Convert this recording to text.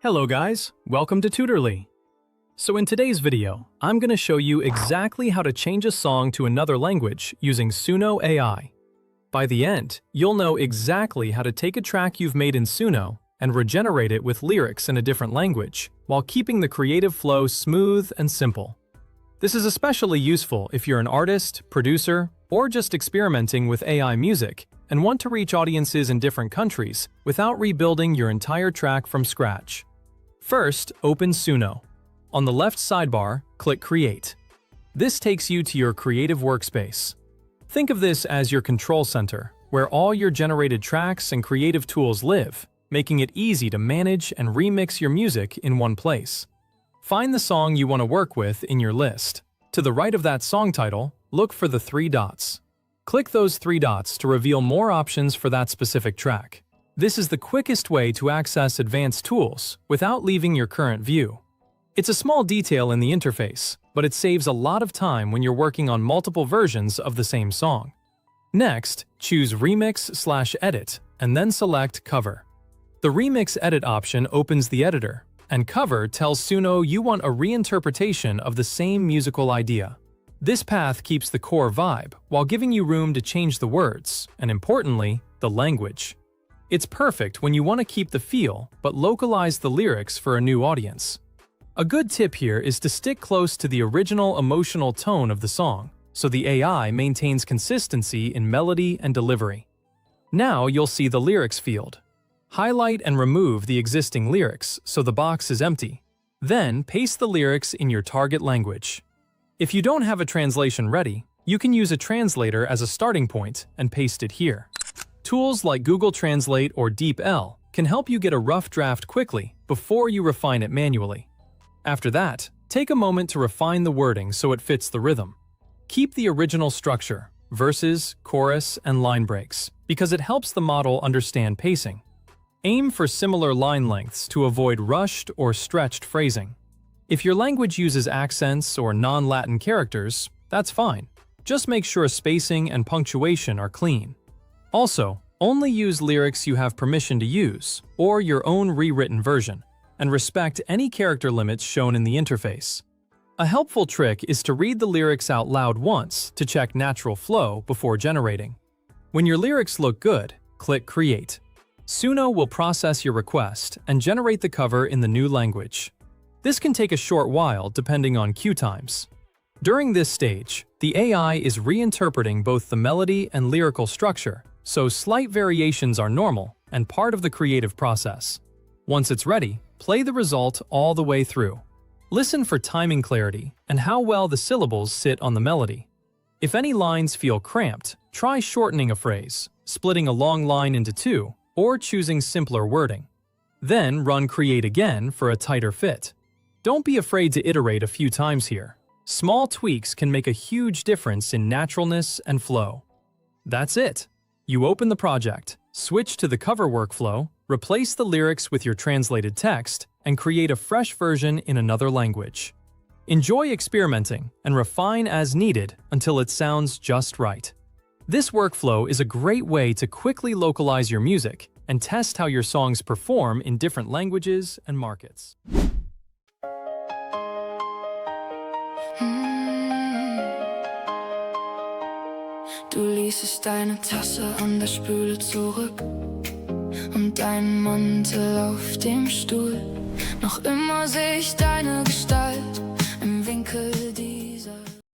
Hello guys, welcome to Tutorly. So in today's video, I'm going to show you exactly how to change a song to another language using Suno AI. By the end, you'll know exactly how to take a track you've made in Suno and regenerate it with lyrics in a different language, while keeping the creative flow smooth and simple. This is especially useful if you're an artist, producer, or just experimenting with AI music and want to reach audiences in different countries without rebuilding your entire track from scratch. First, open Suno. On the left sidebar, click Create. This takes you to your creative workspace. Think of this as your control center, where all your generated tracks and creative tools live, making it easy to manage and remix your music in one place. Find the song you want to work with in your list. To the right of that song title, look for the three dots. Click those three dots to reveal more options for that specific track. This is the quickest way to access advanced tools without leaving your current view. It's a small detail in the interface, but it saves a lot of time when you're working on multiple versions of the same song. Next, choose Remix/Edit and then select Cover. The Remix Edit option opens the editor, and Cover tells Suno you want a reinterpretation of the same musical idea. This path keeps the core vibe while giving you room to change the words, and importantly, the language. It's perfect when you want to keep the feel but localize the lyrics for a new audience. A good tip here is to stick close to the original emotional tone of the song, so the AI maintains consistency in melody and delivery. Now you'll see the lyrics field. Highlight and remove the existing lyrics so the box is empty. Then paste the lyrics in your target language. If you don't have a translation ready, you can use a translator as a starting point and paste it here. Tools like Google Translate or DeepL can help you get a rough draft quickly before you refine it manually. After that, take a moment to refine the wording so it fits the rhythm. Keep the original structure, verses, chorus, and line breaks, because it helps the model understand pacing. Aim for similar line lengths to avoid rushed or stretched phrasing. If your language uses accents or non-Latin characters, that's fine. Just make sure spacing and punctuation are clean. Also, only use lyrics you have permission to use, or your own rewritten version, and respect any character limits shown in the interface. A helpful trick is to read the lyrics out loud once to check natural flow before generating. When your lyrics look good, click Create. Suno will process your request and generate the cover in the new language. This can take a short while depending on queue times. During this stage, the AI is reinterpreting both the melody and lyrical structure, so slight variations are normal and part of the creative process. Once it's ready, play the result all the way through. Listen for timing clarity and how well the syllables sit on the melody. If any lines feel cramped, try shortening a phrase, splitting a long line into two, or choosing simpler wording. Then run Create again for a tighter fit. Don't be afraid to iterate a few times here. Small tweaks can make a huge difference in naturalness and flow. That's it. You open the project, switch to the cover workflow, replace the lyrics with your translated text, and create a fresh version in another language. Enjoy experimenting and refine as needed until it sounds just right. This workflow is a great way to quickly localize your music and test how your songs perform in different languages and markets. Du ließest deine Tasse an der Spüle zurück und deinen Mantel auf dem Stuhl. Noch immer sehe ich deine Gestalt